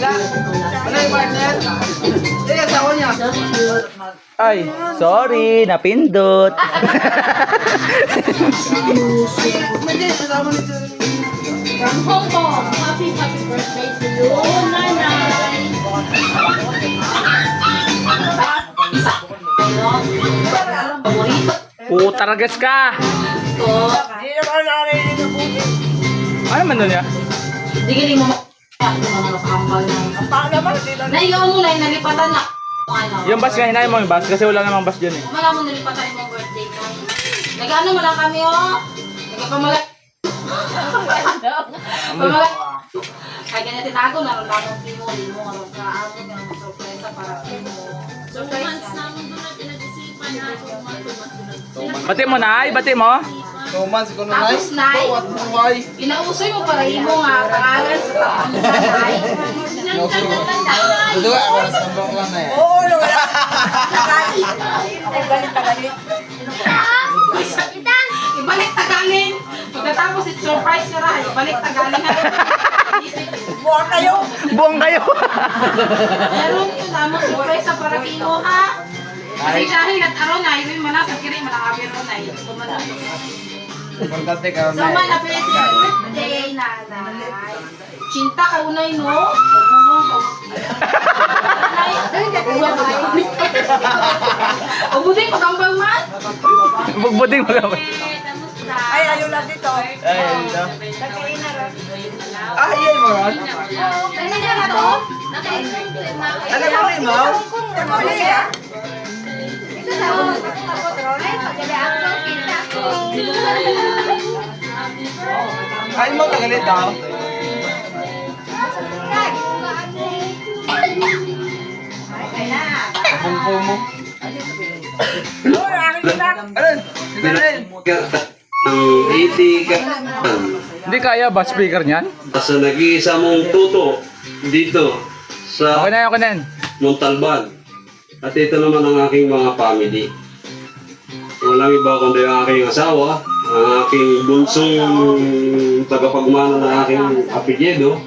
Ano yung partner? Eh, asawa niya. Ay, sorry, napindot. Hindi, asawa niya. From Hong Kong. Happy birthday to you, Nanay. Putargas ka. Hindi naman narinig ang buhay. Ano man doon niya? Hindi galing mo makakambal na. Ang naman, hindi na. Naigaw mo lang, nalipatan na. Ano? Yung bus nga, hinahin mo yung bus kasi wala namang bus dyan eh. Wala mo nalipatan yung birthday ko. Nag-ano mo lang kami, oh. Nagpamalag. Pamalag. Kaya ganyan tinago na rin bagong timo. Hindi mo nga nakaano ka ng surpresa para timo. Surprise na. Bati mo na, bati mo. Tuman, si Kuno Tapos, Nay, At buhay. inausoy mo para imo nga pangalan sa taon. Dua, oras ng bang lang na yan. Oo, wala. Ang galit na galit. Ibalik tagalin. Pagkatapos surprise ka rin, ibalik tagalin. Buwan kayo. Buong kayo. Meron ko na mo surprise sa para kimo ha. Kasi dahil at aron na, ibig mo na sa kiri malakabi ron na. Importante ka So man, happy birthday, nanay. Cinta ka unay, no? Pagbuwang ka. Nanay, Ubuding pagambang man. Bugbuding mo naman. Ay, ayaw lang dito. Ay, ito. Ah, iyan mo ron. Ano na to? Ano ka rin mo? Ano yan? Ay mo, tagalit daw. Bumpo mo. Alin? Alin? Ang 80 ka. Hindi kaya ba speaker niyan? Sa nag-iisa mong tuto dito Okay sa na, okay na yan. Montalban. At ito naman ang aking mga family. Walang iba kundi ang aking asawa, ang aking bunsong tagapagmana ng aking apelyido,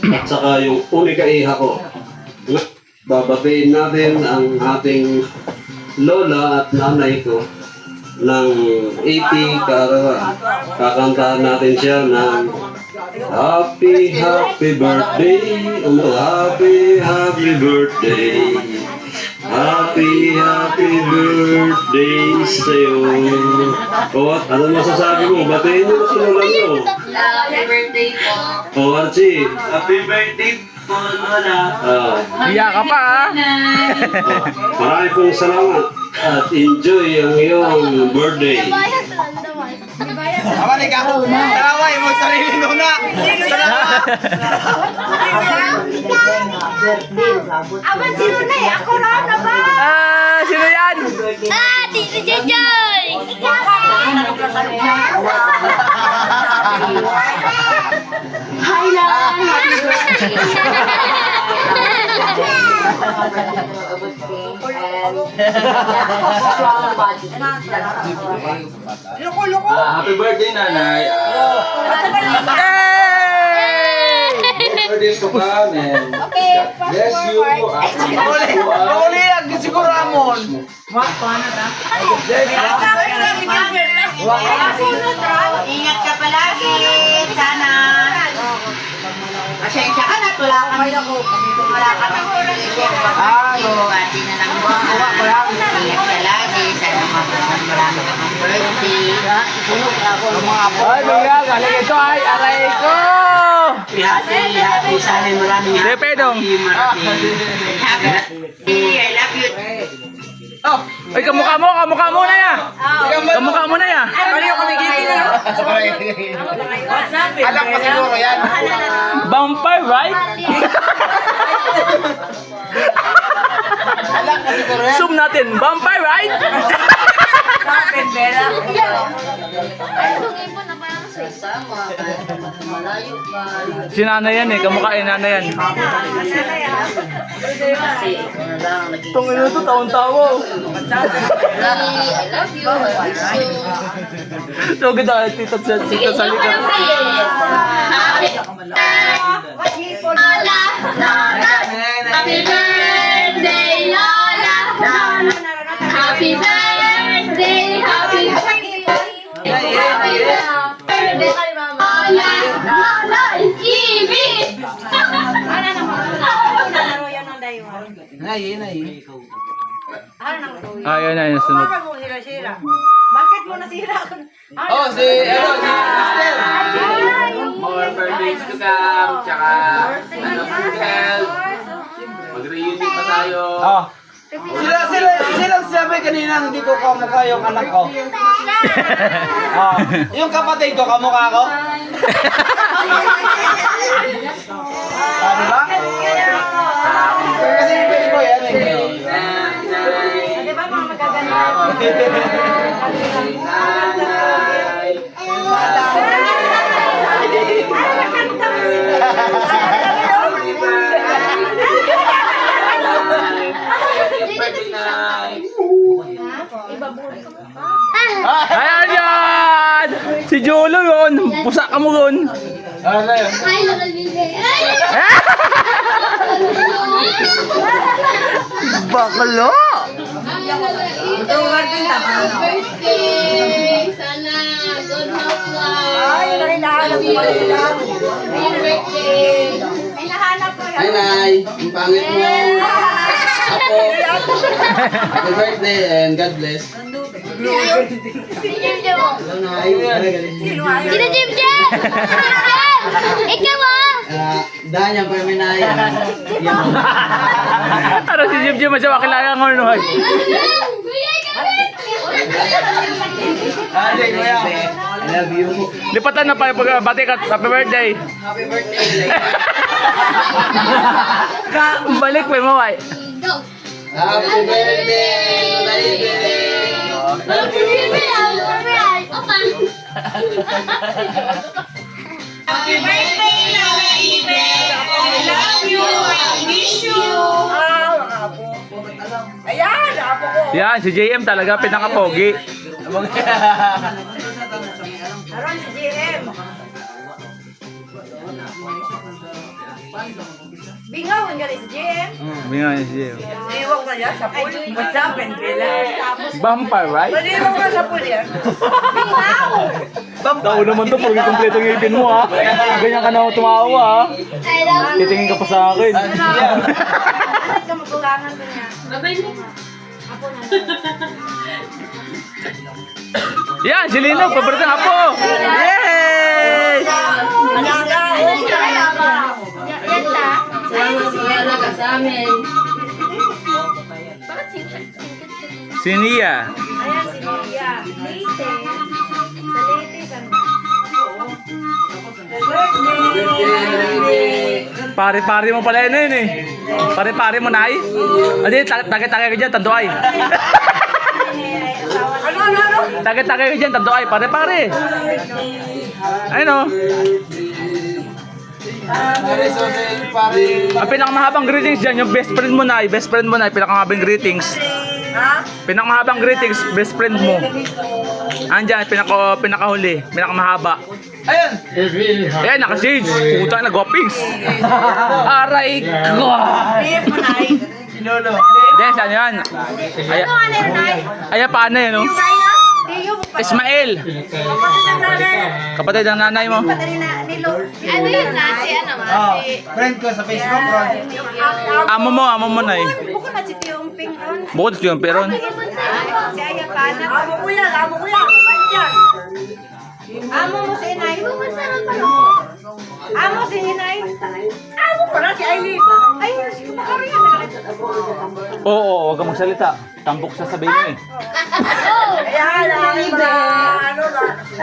at saka yung unika iha ko. Babatiin natin ang ating lola at nanay ko ng 80 karawan. Kakantahan natin siya ng Happy, happy birthday, happy birthday. Happy, happy birthday sa'yo. O, ano masasabi mo? Batiin niyo sa lola niyo. Happy birthday po. O, Archie, happy birthday po, lola. Hiya ka pa ah. Marami pong salamat at enjoy ang iyong birthday. Awali ka. Taraway mo, sarili mo na. Awan, sino na eh? Ako raw na ba? Ah, sino yan? Ah, Tito Jojoy! Happy birthday, nanay. Happy birthday to come and bless you. Uli lang, siguro amon. Ingat ka palagi. Sana. Pasensya ka na. Wala kami. Wala ka na oras. Pati na lang mo. Ingat ka lagi. Sana marami ka pang birthday. Ay, mga galing ito ay aray ko. Happy. Sana maraming Depe dong. happy. I love you. Oh, Ay, kamukha mo na ya. Kamukha mo na ya. paano yung kumigiti na? Alam ko siguro yan. Vampire, right? Alam ko siguro yan. Zoom natin. Vampire, right? Si Nana yan eh. Kamukha eh, Nana yan. Itong ino to, taon-tawa. So, ganda. Tito sa likod. Happy birthday, Lola. Happy birthday, happy birthday, Lola. Lola, Ibi. Ayun na, yung sunod. Bakit mo nasira? Oh, si Esther. More birthdays to come, tsaka health. Mag-reunion pa tayo. Oh. Silang sabi kanina hindi ko kamukha yung anak ko. Oh. Yung kapatid ko kamukha ko. Diba? Kasi yung ko yan eh. Di ba mga magaganda? Ayan yan! Si Jolo yun! Pusa ka mo yun! Ano yun? Ay, Lola Bibi. Bakalo! Birthday! Sana good health lang. Ay, nahilahanap ko pala yun. Happy birthday! Ay, nahanap ko Hi, yan. Nay. Ang pangit mo. Apo. Happy birthday and God bless. Jim Jim mo. Hello, Nay. Sino Jim Jim? Ikaw mo. Dahil yan, pero may Nay. Ano si Jim Jim masya makilala ng ano? Bigay ka rin. I love you. Lipatan na pa pag bati ka. Happy birthday! Happy birthday. Balik pa mo ay. Go. Happy birthday, Lady. Happy birthday. Opa. Happy birthday, Lola Ibe. I love you. I miss you. Ayan, apo ko. Yan, si JM talaga pinaka-pogi. Aron si GM. Bingaw ang galing si GM. Bingan si JM. Iwag na yan sa pool. What's happened, Bella? Vampire, right? Maliwag ka sa pool yan. Bingaw! Tao naman to, pag kompleto yung ipin mo ha. Ganyan ka na tumawa ha. I love you. Titingin ka pa sa akin. Bakit ka magulangan ko niya? Apo na Yan, si Lino, paborito ng apo. Yay! Yan ta. Ayun sa amin. Si Nia. Ayan si Lia. Late. Sa Leyte, saan ba? Pare-pare mo pala yun eh. Pare-pare mo na ay. Adi, tagay-tagay ka dyan, tanduay. Ano? Tagay-tagay ka dyan, tanduay. Pare-pare. Ayun o. Ang pinakamahabang greetings dyan, yung best friend mo na ay. Best friend mo na ay, pinakamahabang greetings. Ha? Pinakamahabang greetings, best friend mo. Andyan, pinakahuli, pinakamahaba. Ayan! Ayan, naka-shades. Puta na, guwapings. Aray ko! Beef mo, Nay. Yes, ano yan? Ayan, Ano yun, Nay? ayan paano yan, no? Kaya? Tiyo mo pa. Ismael! Kapatid ng nanay. Kapatid ng nanay mo. Kapatid na nilo. Ano yun na? Si ano ma? Si... Friend ko sa Facebook, bro. Amo mo na eh. Buko na si Tiyong Ping ron. Bukod yung peron. Si Aya Pana. Amo ko yan. Andyan. Amo mo si Inay. Amo si Inay. Amo ko na si Aileen. Ay, kumakari yan. Oo, huwag kang magsalita. Tambok sasabihin mo eh. Ayan, ano na.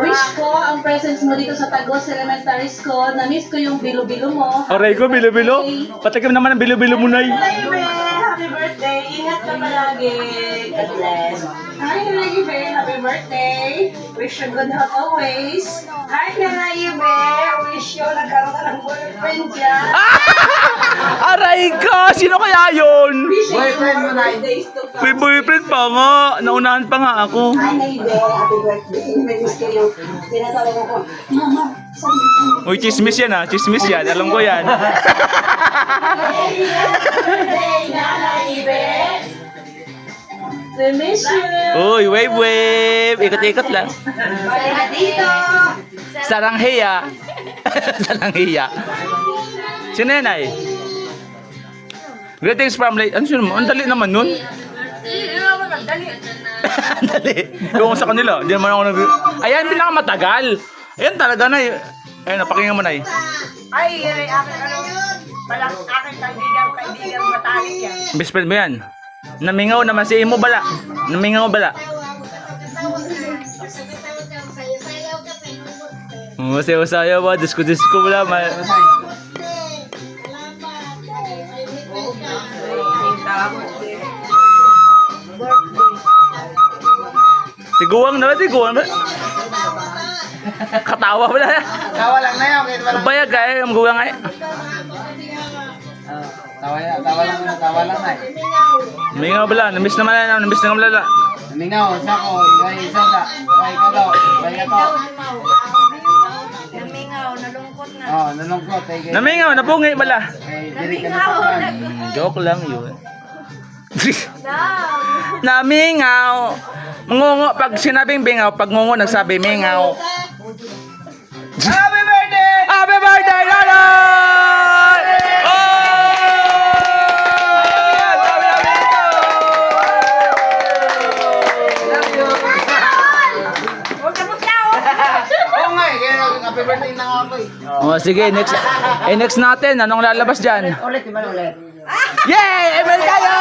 Wish ko ang presence mo dito sa Tagos Elementary School. Na-miss ko yung bilo-bilo mo. Aray ko, bilo-bilo. Patikim naman ang bilo-bilo mo na eh. Happy birthday! Ingat ka palagi. God bless. Hi, Naibe. Happy birthday. Wish you good health always. Hi, Naibe. Wish you nagkaroon ka ng boyfriend dyan. Aray ko! Sino kaya yun? Boyfriend mo na. Days to come. May boyfriend pa nga. Naunahan pa nga ako. Hi, Naibe. Happy birthday. May miss ko yung tinatawag ko. Mama, Uy, chismis yan ah. Chismis yan. Alam ko yan. We miss you. Uy, wave wave. Ikot-ikot lang. Dito. Saranghiya. Saranghiya. Sino yan ay? Greetings from late. Ano sino mo? Ang dali naman nun. Ang dali. Yung sa kanila. Hindi naman ako nag... Ayan, pinakamatagal. Ayan talaga na. Ayun, napakinggan mo na eh. Ay, yan ay aking aking kaibigan matalik yan. Best friend mo yan. Namingaw naman si Imo Bala. Namingaw Bala. Sayo-sayo ba? Disko-disko wala. Tiguang na ba? Tiguang ba? Katawa ba na? Tawa lang na yun. Kahit walang... Bayag ka eh. Ang gugang ay. Tawa lang na. Namingaw Bala. Namiss naman na. Namiss na Bala. Namingaw, sako, ikay isa ka. Ikay ka daw. Ikay ka to. Namingaw, nalungkot na. Oh, nalungkot. Namingaw. Nabungi Bala. Dili ka nasaktan. Joke lang yun. Namingaw. Ngungo. Pag sinabing bingaw, pag ngungo nagsabi mingaw. Happy birthday! Happy birthday, Nanay! Oh! Sabi namin ito! Love you. Huwag na mo siya, oh. Oo nga eh. Kaya happy birthday na nga ako eh. Oh, sige, next. Next natin. Anong lalabas dyan? Ulit, iba ulit. Yay! Emel tayo!